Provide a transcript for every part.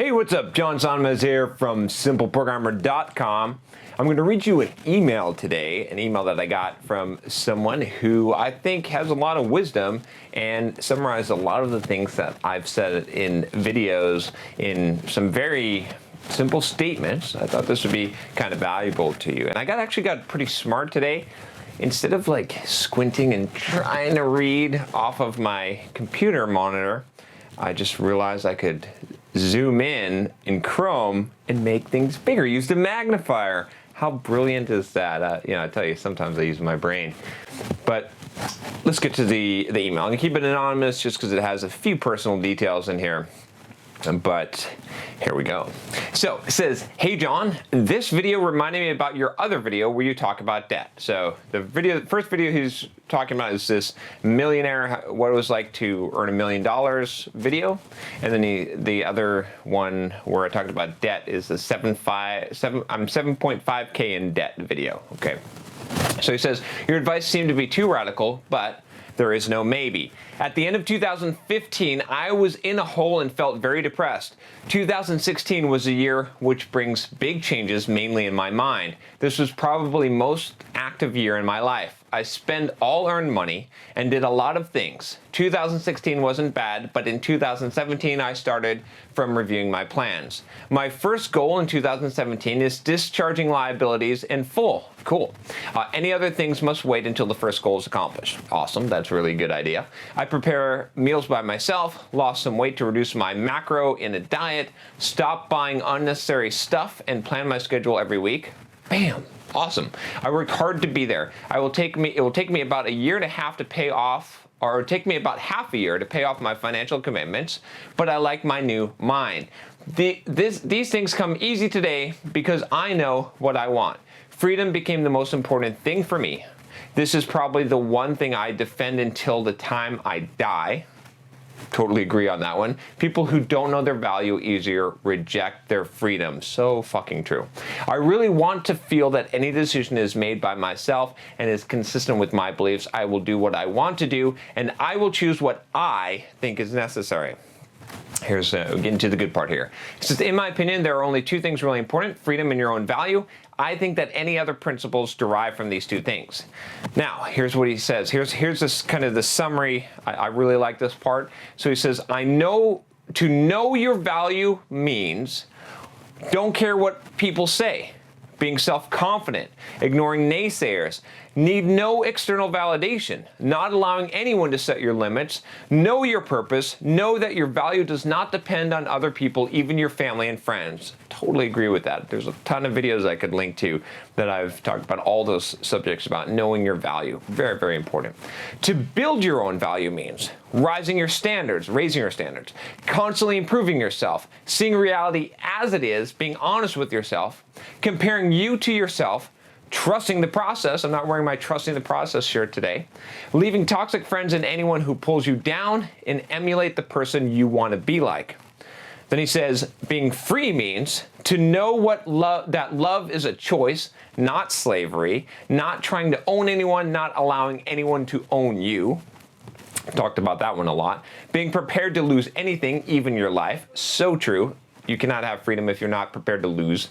Hey, what's up? John Sonmez here from SimpleProgrammer.com. I'm going to read you an email today, an email that I got from someone who I think has a lot of wisdom and summarized a lot of the things that I've said in videos in some very simple statements. I thought this would be kind of valuable to you. And I actually got pretty smart today. Instead of like squinting and trying to read off of my computer monitor, I just realized I could zoom in Chrome and make things bigger. Use the magnifier. How brilliant is that? I tell you, sometimes I use my brain. But let's get to the email. I'm gonna keep it anonymous just because it has a few personal details in here. But here we go. So it says, hey John, this video reminded me about your other video where you talk about debt. So the first video he's talking about is this millionaire, what it was like to earn $1 million video. And then the other one where I talked about debt is the 7.5K in debt video. Okay. So he says, your advice seemed to be too radical, but there is no maybe. At the end of 2015, I was in a hole and felt very depressed. 2016 was a year which brings big changes, mainly in my mind. This was probably most active year in my life. I spent all earned money and did a lot of things. 2016 wasn't bad, but in 2017, I started from reviewing my plans. My first goal in 2017 is discharging liabilities in full. Cool. Any other things must wait until the first goal is accomplished. Awesome. That's a really good idea. I prepare meals by myself, lost some weight to reduce my macro in a diet, stopped buying unnecessary stuff, and plan my schedule every week. Bam. Awesome. I work hard to be there. It will take me about a year and a half to pay off, or it will take me about half a year to pay off my financial commitments, but I like my new mind. These things come easy today because I know what I want. Freedom became the most important thing for me. This is probably the one thing I defend until the time I die. Totally agree on that one. People who don't know their value easier reject their freedom. So fucking true. I really want to feel that any decision is made by myself and is consistent with my beliefs. I will do what I want to do, and I will choose what I think is necessary. Here's getting to the good part here. It says, in my opinion, there are only two things really important: freedom and your own value. I think that any other principles derive from these two things. Now, here's what he says. Here's this kind of the summary. I really like this part. So he says, to know your value means don't care what people say, being self-confident, ignoring naysayers, need no external validation, not allowing anyone to set your limits, know your purpose, know that your value does not depend on other people, even your family and friends. Totally agree with that. There's a ton of videos I could link to that I've talked about all those subjects about knowing your value. Very, very important. To build your own value means raising your standards, constantly improving yourself, seeing reality as it is, being honest with yourself, comparing you to yourself, trusting the process. I'm not wearing my trusting the process shirt today. Leaving toxic friends and anyone who pulls you down, and emulate the person you want to be like. Then he says, being free means to know that love is a choice, not slavery, not trying to own anyone, not allowing anyone to own you. Talked about that one a lot. Being prepared to lose anything, even your life. So true. You cannot have freedom if you're not prepared to lose.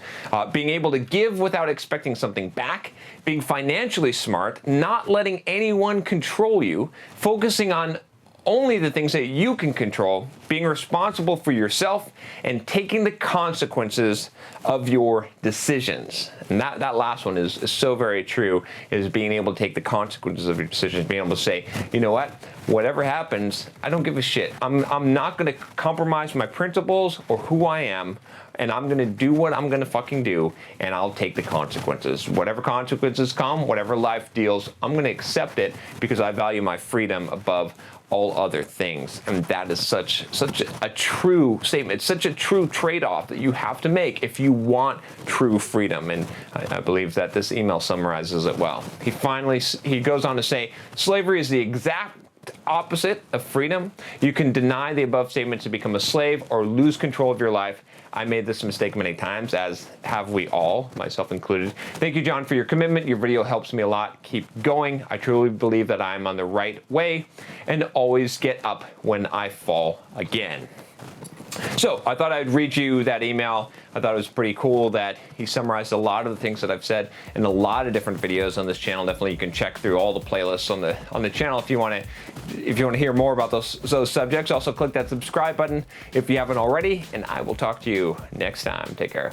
Being able to give without expecting something back. Being financially smart, not letting anyone control you, focusing on only the things that you can control, being responsible for yourself, and taking the consequences of your decisions. And that last one is so very true, is being able to take the consequences of your decisions, being able to say, you know what, whatever happens, I don't give a shit. I'm not gonna compromise my principles or who I am, and I'm gonna do what I'm gonna fucking do, and I'll take the consequences. Whatever consequences come, whatever life deals, I'm gonna accept it because I value my freedom above all other things. And that is such a true statement. It's such a true trade-off that you have to make if you want true freedom. And I believe that this email summarizes it well. He goes on to say, slavery is the exact opposite of freedom. You can deny the above statement to become a slave or lose control of your life. I made this mistake many times, as have we all, myself included. Thank you, John, for your commitment. Your video helps me a lot. Keep going. I truly believe that I'm on the right way, and always get up when I fall again. So I thought I'd read you that email. I thought it was pretty cool that he summarized a lot of the things that I've said in a lot of different videos on this channel. Definitely, you can check through all the playlists on the channel if you want to hear more about those subjects. Also, click that subscribe button if you haven't already, and I will talk to you next time. Take care.